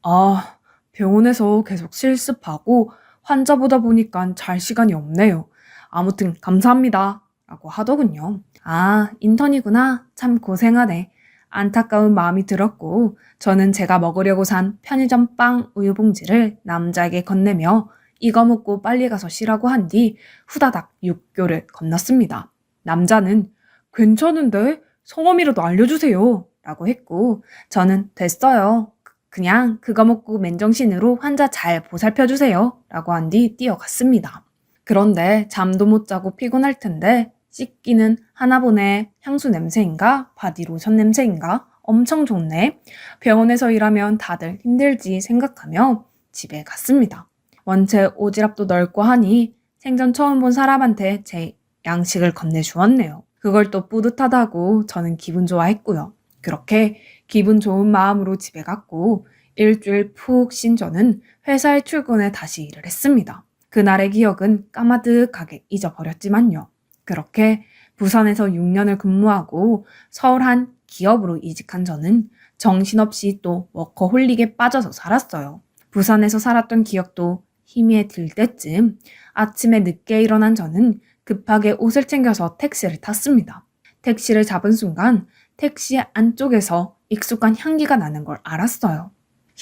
아, 병원에서 계속 실습하고 환자 보다 보니까 잘 시간이 없네요. 아무튼 감사합니다. 라고 하더군요. 아, 인턴이구나. 참 고생하네. 안타까운 마음이 들었고 저는 제가 먹으려고 산 편의점 빵 우유 봉지를 남자에게 건네며 이거 먹고 빨리 가서 쉬라고 한 뒤 후다닥 육교를 건넜습니다. 남자는 괜찮은데 성함이라도 알려주세요 라고 했고 저는 됐어요. 그냥 그거 먹고 맨정신으로 환자 잘 보살펴주세요 라고 한 뒤 뛰어갔습니다. 그런데 잠도 못 자고 피곤할 텐데 씻기는 하나 보네. 향수 냄새인가? 바디로션 냄새인가? 엄청 좋네. 병원에서 일하면 다들 힘들지 생각하며 집에 갔습니다. 원체 오지랖도 넓고 하니 생전 처음 본 사람한테 제 양식을 건네주었네요. 그걸 또 뿌듯하다고 저는 기분 좋아했고요. 그렇게 기분 좋은 마음으로 집에 갔고 일주일 푹 쉰 저는 회사에 출근해 다시 일을 했습니다. 그날의 기억은 까마득하게 잊어버렸지만요. 그렇게 부산에서 6년을 근무하고 서울 한 기업으로 이직한 저는 정신없이 또 워커홀릭에 빠져서 살았어요. 부산에서 살았던 기억도 희미해질 때쯤 아침에 늦게 일어난 저는 급하게 옷을 챙겨서 택시를 탔습니다. 택시를 잡은 순간 택시 안쪽에서 익숙한 향기가 나는 걸 알았어요.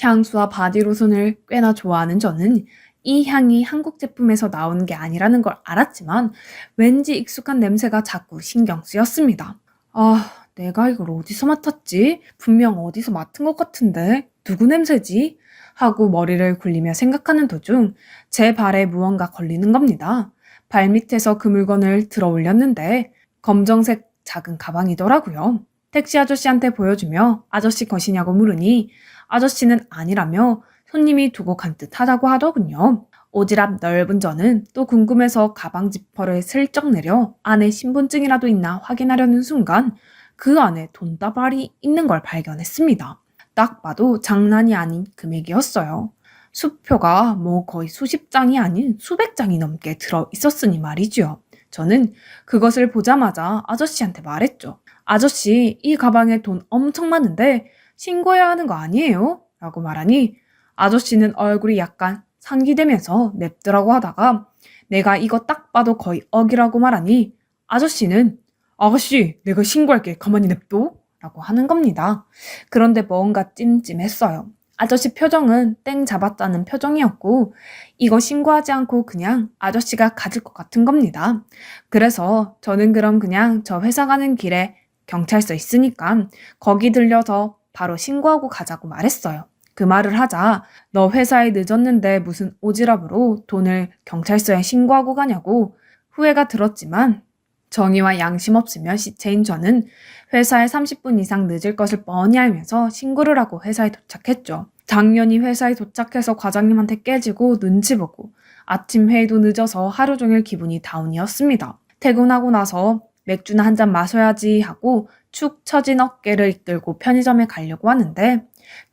향수와 바디로션을 꽤나 좋아하는 저는 이 향이 한국 제품에서 나오는 게 아니라는 걸 알았지만 왠지 익숙한 냄새가 자꾸 신경 쓰였습니다. 아, 내가 이걸 어디서 맡았지? 분명 어디서 맡은 것 같은데 누구 냄새지? 하고 머리를 굴리며 생각하는 도중 제 발에 무언가 걸리는 겁니다. 발밑에서 그 물건을 들어 올렸는데 검정색 작은 가방이더라고요. 택시 아저씨한테 보여주며 아저씨 것이냐고 물으니 아저씨는 아니라며 손님이 두고 간 듯 하다고 하더군요. 오지랖 넓은 저는 또 궁금해서 가방 지퍼를 슬쩍 내려 안에 신분증이라도 있나 확인하려는 순간 그 안에 돈다발이 있는 걸 발견했습니다. 딱 봐도 장난이 아닌 금액이었어요. 수표가 뭐 거의 수십 장이 아닌 수백 장이 넘게 들어 있었으니 말이죠. 저는 그것을 보자마자 아저씨한테 말했죠. 아저씨, 이 가방에 돈 엄청 많은데 신고해야 하는 거 아니에요? 라고 말하니 아저씨는 얼굴이 약간 상기되면서 냅두라고 하다가 내가 이거 딱 봐도 거의 억이라고 말하니 아저씨는 아가씨, 내가 신고할게. 가만히 냅둬. 라고 하는 겁니다. 그런데 뭔가 찜찜했어요. 아저씨 표정은 땡 잡았다는 표정이었고 이거 신고하지 않고 그냥 아저씨가 가질 것 같은 겁니다. 그래서 저는 그럼 그냥 저 회사 가는 길에 경찰서 있으니까 거기 들려서 바로 신고하고 가자고 말했어요. 그 말을 하자 너 회사에 늦었는데 무슨 오지랖으로 돈을 경찰서에 신고하고 가냐고 후회가 들었지만 정의와 양심 없으면 시체인 저는 회사에 30분 이상 늦을 것을 뻔히 알면서 신고를 하고 회사에 도착했죠. 당연히 회사에 도착해서 과장님한테 깨지고 눈치 보고 아침 회의도 늦어서 하루 종일 기분이 다운이었습니다. 퇴근하고 나서 맥주나 한 잔 마셔야지 하고 축 처진 어깨를 이끌고 편의점에 가려고 하는데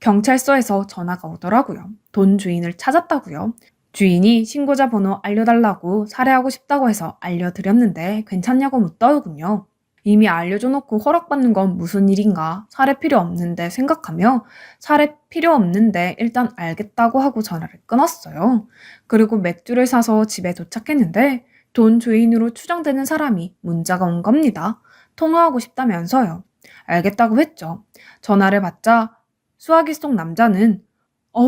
경찰서에서 전화가 오더라고요. 돈 주인을 찾았다고요. 주인이 신고자 번호 알려달라고 살해하고 싶다고 해서 알려드렸는데 괜찮냐고 묻더군요. 이미 알려줘놓고 허락받는 건 무슨 일인가 살해 필요 없는데 생각하며 살해 필요 없는데 일단 알겠다고 하고 전화를 끊었어요. 그리고 맥주를 사서 집에 도착했는데 돈 주인으로 추정되는 사람이 문자가 온 겁니다. 통화하고 싶다면서요. 알겠다고 했죠. 전화를 받자 수화기 속 남자는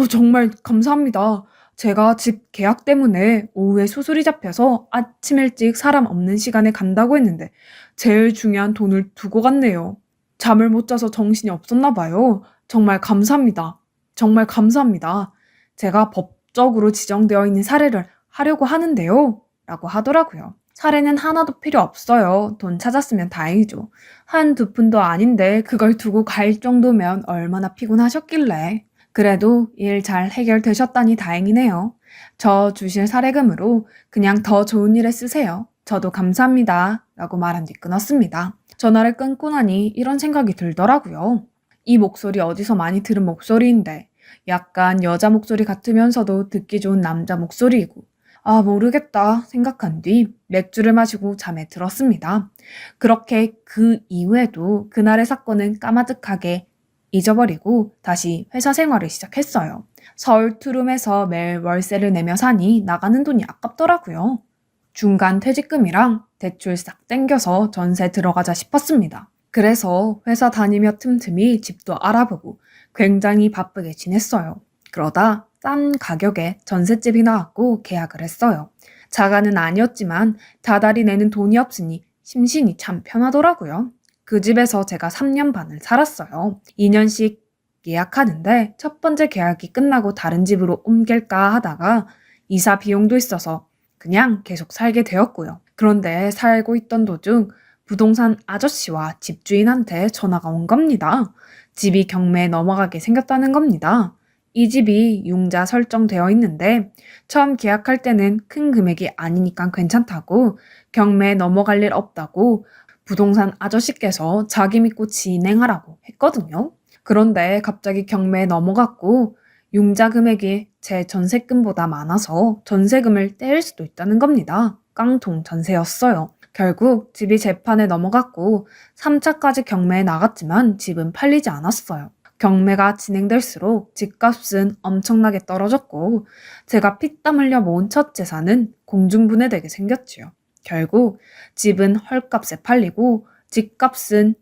정말 감사합니다. 제가 집 계약 때문에 오후에 수술이 잡혀서 아침 일찍 사람 없는 시간에 간다고 했는데 제일 중요한 돈을 두고 갔네요. 잠을 못 자서 정신이 없었나 봐요. 정말 감사합니다. 정말 감사합니다. 제가 법적으로 지정되어 있는 사례를 하려고 하는데요. 라고 하더라고요. 사례는 하나도 필요 없어요. 돈 찾았으면 다행이죠. 한두 푼도 아닌데 그걸 두고 갈 정도면 얼마나 피곤하셨길래. 그래도 일 잘 해결되셨다니 다행이네요. 저 주실 사례금으로 그냥 더 좋은 일에 쓰세요. 저도 감사합니다. 라고 말한 뒤 끊었습니다. 전화를 끊고 나니 이런 생각이 들더라고요. 이 목소리 어디서 많이 들은 목소리인데 약간 여자 목소리 같으면서도 듣기 좋은 남자 목소리이고 모르겠다 생각한 뒤 맥주를 마시고 잠에 들었습니다. 그렇게 그 이후에도 그날의 사건은 까마득하게 잊어버리고 다시 회사 생활을 시작했어요. 서울 투룸에서 매일 월세를 내며 사니 나가는 돈이 아깝더라고요. 중간 퇴직금이랑 대출 싹 땡겨서 전세 들어가자 싶었습니다. 그래서 회사 다니며 틈틈이 집도 알아보고 굉장히 바쁘게 지냈어요. 그러다 싼 가격에 전셋집이 나왔고 계약을 했어요. 자가는 아니었지만 다달이 내는 돈이 없으니 심신이 참 편하더라고요. 그 집에서 제가 3년 반을 살았어요. 2년씩 예약하는데 첫 번째 계약이 끝나고 다른 집으로 옮길까 하다가 이사 비용도 있어서 그냥 계속 살게 되었고요. 그런데 살고 있던 도중 부동산 아저씨와 집주인한테 전화가 온 겁니다. 집이 경매에 넘어가게 생겼다는 겁니다. 이 집이 융자 설정되어 있는데 처음 계약할 때는 큰 금액이 아니니까 괜찮다고 경매에 넘어갈 일 없다고 부동산 아저씨께서 자기 믿고 진행하라고 했거든요. 그런데 갑자기 경매에 넘어갔고 융자 금액이 제 전세금보다 많아서 전세금을 떼일 수도 있다는 겁니다. 깡통 전세였어요. 결국 집이 재판에 넘어갔고 3차까지 경매에 나갔지만 집은 팔리지 않았어요. 경매가 진행될수록 집값은 엄청나게 떨어졌고 제가 피땀 흘려 모은 첫 재산은 공중분해되게 생겼지요. 결국 집은 헐값에 팔리고 집값은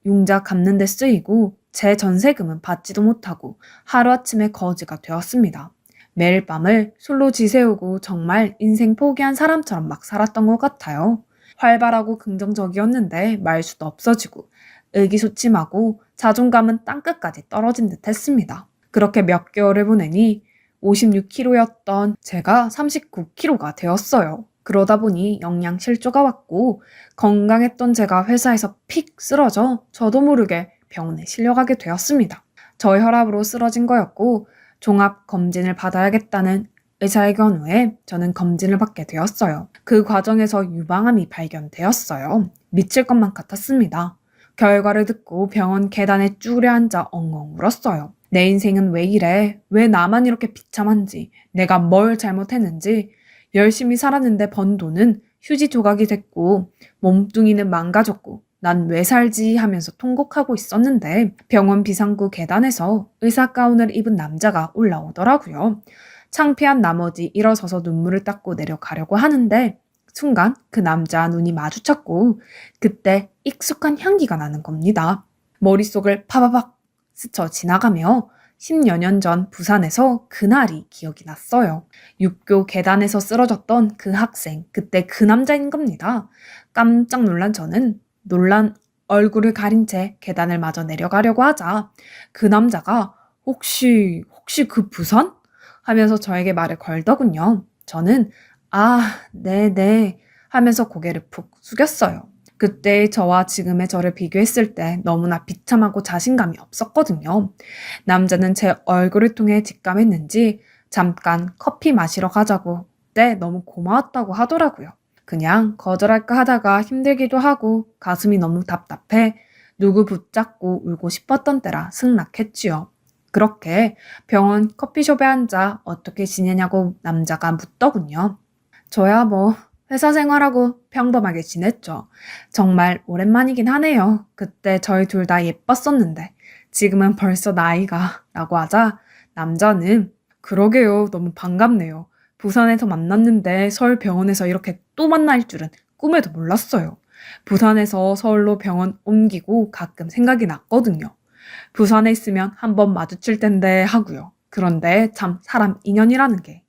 융자 갚는 데 쓰이고 제 전세금은 받지도 못하고 하루아침에 거지가 되었습니다. 매일 밤을 술로 지새우고 정말 인생 포기한 사람처럼 막 살았던 것 같아요. 활발하고 긍정적이었는데 말수도 없어지고 의기소침하고 자존감은 땅끝까지 떨어진 듯 했습니다. 그렇게 몇 개월을 보내니 56kg였던 제가 39kg가 되었어요. 그러다 보니 영양실조가 왔고 건강했던 제가 회사에서 픽 쓰러져 저도 모르게 병원에 실려가게 되었습니다. 저혈압으로 쓰러진 거였고 종합 검진을 받아야겠다는 의사의 견우에 저는 검진을 받게 되었어요. 그 과정에서 유방암이 발견되었어요. 미칠 것만 같았습니다. 결과를 듣고 병원 계단에 쭈그려 앉아 엉엉 울었어요. 내 인생은 왜 이래? 왜 나만 이렇게 비참한지? 내가 뭘 잘못했는지? 열심히 살았는데 번 돈은 휴지 조각이 됐고 몸뚱이는 망가졌고 난 왜 살지 하면서 통곡하고 있었는데 병원 비상구 계단에서 의사 가운을 입은 남자가 올라오더라고요. 창피한 나머지 일어서서 눈물을 닦고 내려가려고 하는데 순간 그 남자 눈이 마주쳤고 그때 익숙한 향기가 나는 겁니다. 머릿속을 파바박 스쳐 지나가며 10여 년 전 부산에서 그날이 기억이 났어요. 육교 계단에서 쓰러졌던 그 학생, 그때 그 남자인 겁니다. 깜짝 놀란 저는 놀란 얼굴을 가린 채 계단을 마저 내려가려고 하자 그 남자가 혹시 그 부산? 하면서 저에게 말을 걸더군요. 저는 네네 하면서 고개를 푹 숙였어요. 그때 저와 지금의 저를 비교했을 때 너무나 비참하고 자신감이 없었거든요. 남자는 제 얼굴을 통해 직감했는지 잠깐 커피 마시러 가자고 그때 너무 고마웠다고 하더라고요. 그냥 거절할까 하다가 힘들기도 하고 가슴이 너무 답답해 누구 붙잡고 울고 싶었던 때라 승낙했지요. 그렇게 병원 커피숍에 앉아 어떻게 지내냐고 남자가 묻더군요. 저야 뭐 회사 생활하고 평범하게 지냈죠. 정말 오랜만이긴 하네요. 그때 저희 둘 다 예뻤었는데 지금은 벌써 나이가 라고 하자 남자는 그러게요. 너무 반갑네요. 부산에서 만났는데 서울 병원에서 이렇게 또 만날 줄은 꿈에도 몰랐어요. 부산에서 서울로 병원 옮기고 가끔 생각이 났거든요. 부산에 있으면 한번 마주칠 텐데 하고요. 그런데 참 사람 인연이라는 게.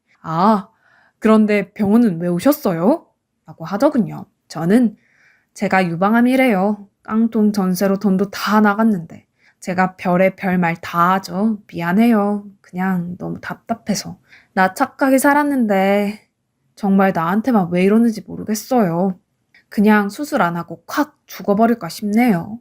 그런데 병원은 왜 오셨어요? 라고 하더군요. 저는 제가 유방암이래요. 깡통 전세로 돈도 다 나갔는데 제가 별의 별말 다 하죠. 미안해요. 그냥 너무 답답해서. 나 착하게 살았는데 정말 나한테만 왜 이러는지 모르겠어요. 그냥 수술 안 하고 콱 죽어버릴까 싶네요.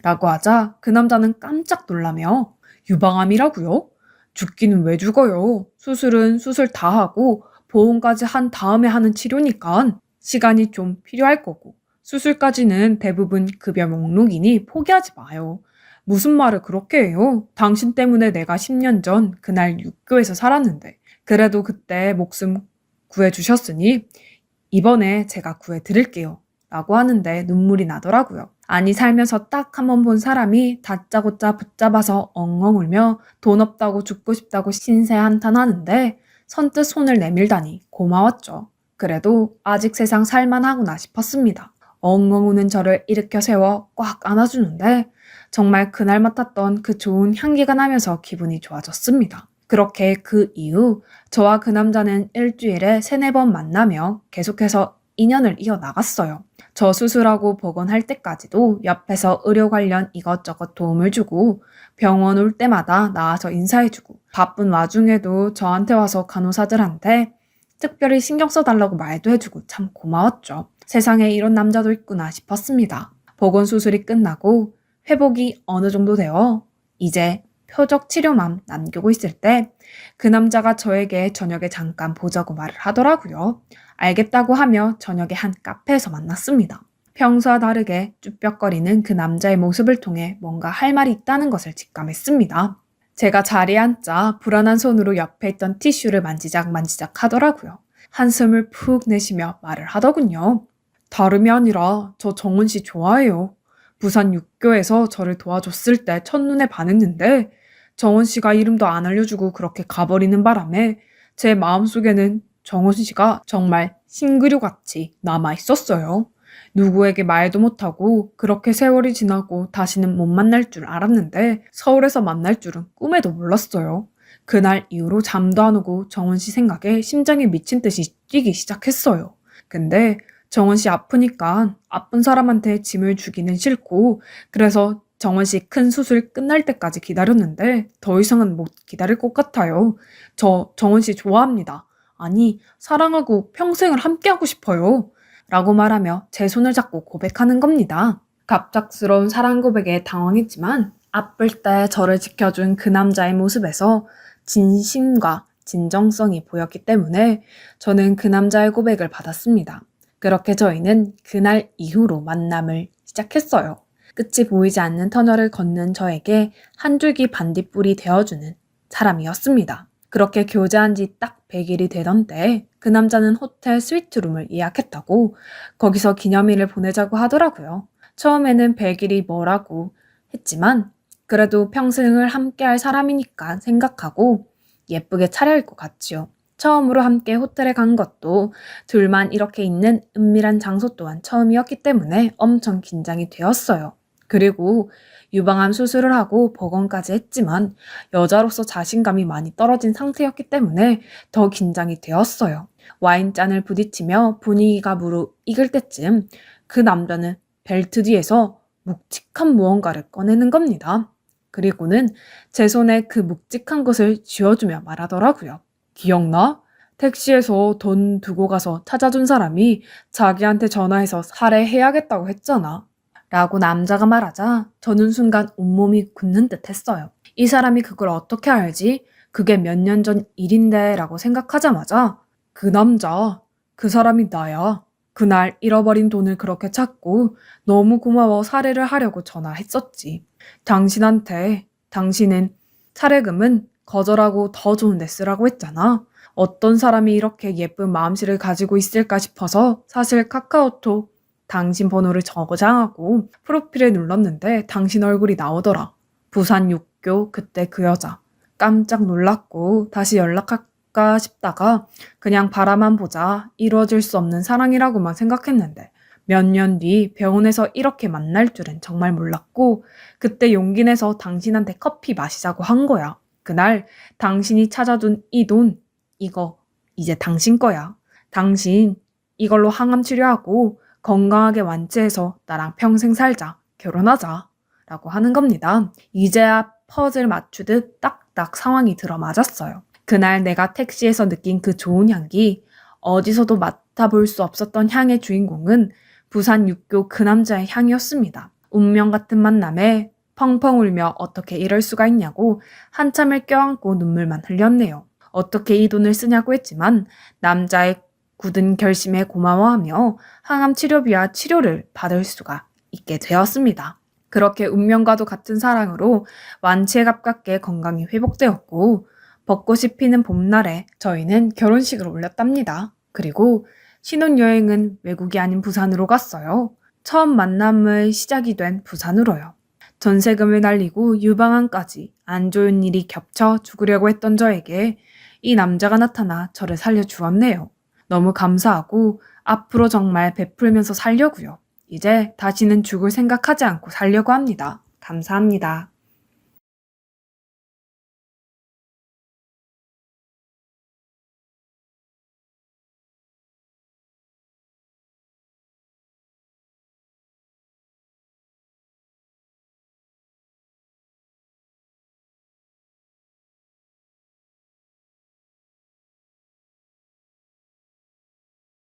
라고 하자 그 남자는 깜짝 놀라며 유방암이라고요? 죽기는 왜 죽어요? 수술은 수술 다 하고 보험까지 한 다음에 하는 치료니까 시간이 좀 필요할 거고 수술까지는 대부분 급여 목록이니 포기하지 마요. 무슨 말을 그렇게 해요? 당신 때문에 내가 10년 전 그날 육교에서 살았는데 그래도 그때 목숨 구해주셨으니 이번에 제가 구해드릴게요. 라고 하는데 눈물이 나더라고요. 아니 살면서 딱 한 번 본 사람이 다짜고짜 붙잡아서 엉엉 울며 돈 없다고 죽고 싶다고 신세 한탄하는데 선뜻 손을 내밀다니 고마웠죠. 그래도 아직 세상 살만하구나 싶었습니다. 엉엉 우는 저를 일으켜 세워 꽉 안아주는데 정말 그날 맡았던 그 좋은 향기가 나면서 기분이 좋아졌습니다. 그렇게 그 이후 저와 그 남자는 일주일에 3-4번 만나며 계속해서 인연을 이어나갔어요. 저 수술하고 복원할 때까지도 옆에서 의료 관련 이것저것 도움을 주고 병원 올 때마다 나와서 인사해주고 바쁜 와중에도 저한테 와서 간호사들한테 특별히 신경 써달라고 말도 해주고 참 고마웠죠. 세상에 이런 남자도 있구나 싶었습니다. 복원 수술이 끝나고 회복이 어느 정도 되어 이제 표적 치료만 남기고 있을 때 그 남자가 저에게 저녁에 잠깐 보자고 말을 하더라고요. 알겠다고 하며 저녁에 한 카페에서 만났습니다. 평소와 다르게 쭈뼛거리는 그 남자의 모습을 통해 뭔가 할 말이 있다는 것을 직감했습니다. 제가 자리에 앉자 불안한 손으로 옆에 있던 티슈를 만지작 하더라고요. 한숨을 푹 내쉬며 말을 하더군요. 다름이 아니라 저 정은 씨 좋아해요. 부산 육교에서 저를 도와줬을 때 첫눈에 반했는데 정원 씨가 이름도 안 알려주고 그렇게 가버리는 바람에 제 마음속에는 정원 씨가 정말 신그류같이 남아있었어요. 누구에게 말도 못하고 그렇게 세월이 지나고 다시는 못 만날 줄 알았는데 서울에서 만날 줄은 꿈에도 몰랐어요. 그날 이후로 잠도 안 오고 정원 씨 생각에 심장이 미친 듯이 뛰기 시작했어요. 근데 정원 씨 아프니까 아픈 사람한테 짐을 주기는 싫고 그래서 정원 씨 큰 수술 끝날 때까지 기다렸는데 더 이상은 못 기다릴 것 같아요. 저 정원 씨 좋아합니다. 아니, 사랑하고 평생을 함께하고 싶어요. 라고 말하며 제 손을 잡고 고백하는 겁니다. 갑작스러운 사랑 고백에 당황했지만 아플 때 저를 지켜준 그 남자의 모습에서 진심과 진정성이 보였기 때문에 저는 그 남자의 고백을 받았습니다. 그렇게 저희는 그날 이후로 만남을 시작했어요. 끝이 보이지 않는 터널을 걷는 저에게 한 줄기 반딧불이 되어주는 사람이었습니다. 그렇게 교제한 지 딱 100일이 되던 때 그 남자는 호텔 스위트룸을 예약했다고 거기서 기념일을 보내자고 하더라고요. 처음에는 100일이 뭐라고 했지만 그래도 평생을 함께할 사람이니까 생각하고 예쁘게 차려입고 갔지요. 처음으로 함께 호텔에 간 것도 둘만 이렇게 있는 은밀한 장소 또한 처음이었기 때문에 엄청 긴장이 되었어요. 그리고 유방암 수술을 하고 복원까지 했지만 여자로서 자신감이 많이 떨어진 상태였기 때문에 더 긴장이 되었어요. 와인잔을 부딪히며 분위기가 무르익을 때쯤 그 남자는 벨트 뒤에서 묵직한 무언가를 꺼내는 겁니다. 그리고는 제 손에 그 묵직한 것을 쥐어주며 말하더라고요. 기억나? 택시에서 돈 두고 가서 찾아준 사람이 자기한테 전화해서 살해해야겠다고 했잖아. 라고 남자가 말하자 저는 순간 온몸이 굳는 듯 했어요. 이 사람이 그걸 어떻게 알지? 그게 몇 년 전 일인데 라고 생각하자마자 그 남자, 그 사람이 나야. 그날 잃어버린 돈을 그렇게 찾고 너무 고마워 살해를 하려고 전화했었지. 당신은 살해금은 거절하고 더 좋은 데 쓰라고 했잖아. 어떤 사람이 이렇게 예쁜 마음씨를 가지고 있을까 싶어서 사실 카카오톡 당신 번호를 저장하고 프로필에 눌렀는데 당신 얼굴이 나오더라. 부산 육교 그때 그 여자. 깜짝 놀랐고 다시 연락할까 싶다가 그냥 바라만 보자 이루어질 수 없는 사랑이라고만 생각했는데 몇 년 뒤 병원에서 이렇게 만날 줄은 정말 몰랐고 그때 용기 내서 당신한테 커피 마시자고 한 거야. 그날 당신이 찾아둔 이 돈, 이거 이제 당신 거야. 당신 이걸로 항암 치료하고 건강하게 완치해서 나랑 평생 살자. 결혼하자. 라고 하는 겁니다. 이제야 퍼즐 맞추듯 딱딱 상황이 들어맞았어요. 그날 내가 택시에서 느낀 그 좋은 향기, 어디서도 맡아볼 수 없었던 향의 주인공은 부산 육교 그 남자의 향이었습니다. 운명 같은 만남에 펑펑 울며 어떻게 이럴 수가 있냐고 한참을 껴안고 눈물만 흘렸네요. 어떻게 이 돈을 쓰냐고 했지만 남자의 굳은 결심에 고마워하며 항암 치료비와 치료를 받을 수가 있게 되었습니다. 그렇게 운명과도 같은 사랑으로 완치에 가깝게 건강이 회복되었고 벚꽃이 피는 봄날에 저희는 결혼식을 올렸답니다. 그리고 신혼여행은 외국이 아닌 부산으로 갔어요. 처음 만남의 시작이 된 부산으로요. 전세금을 날리고 유방암까지 안 좋은 일이 겹쳐 죽으려고 했던 저에게 이 남자가 나타나 저를 살려주었네요. 너무 감사하고 앞으로 정말 베풀면서 살려고요. 이제 다시는 죽을 생각하지 않고 살려고 합니다. 감사합니다.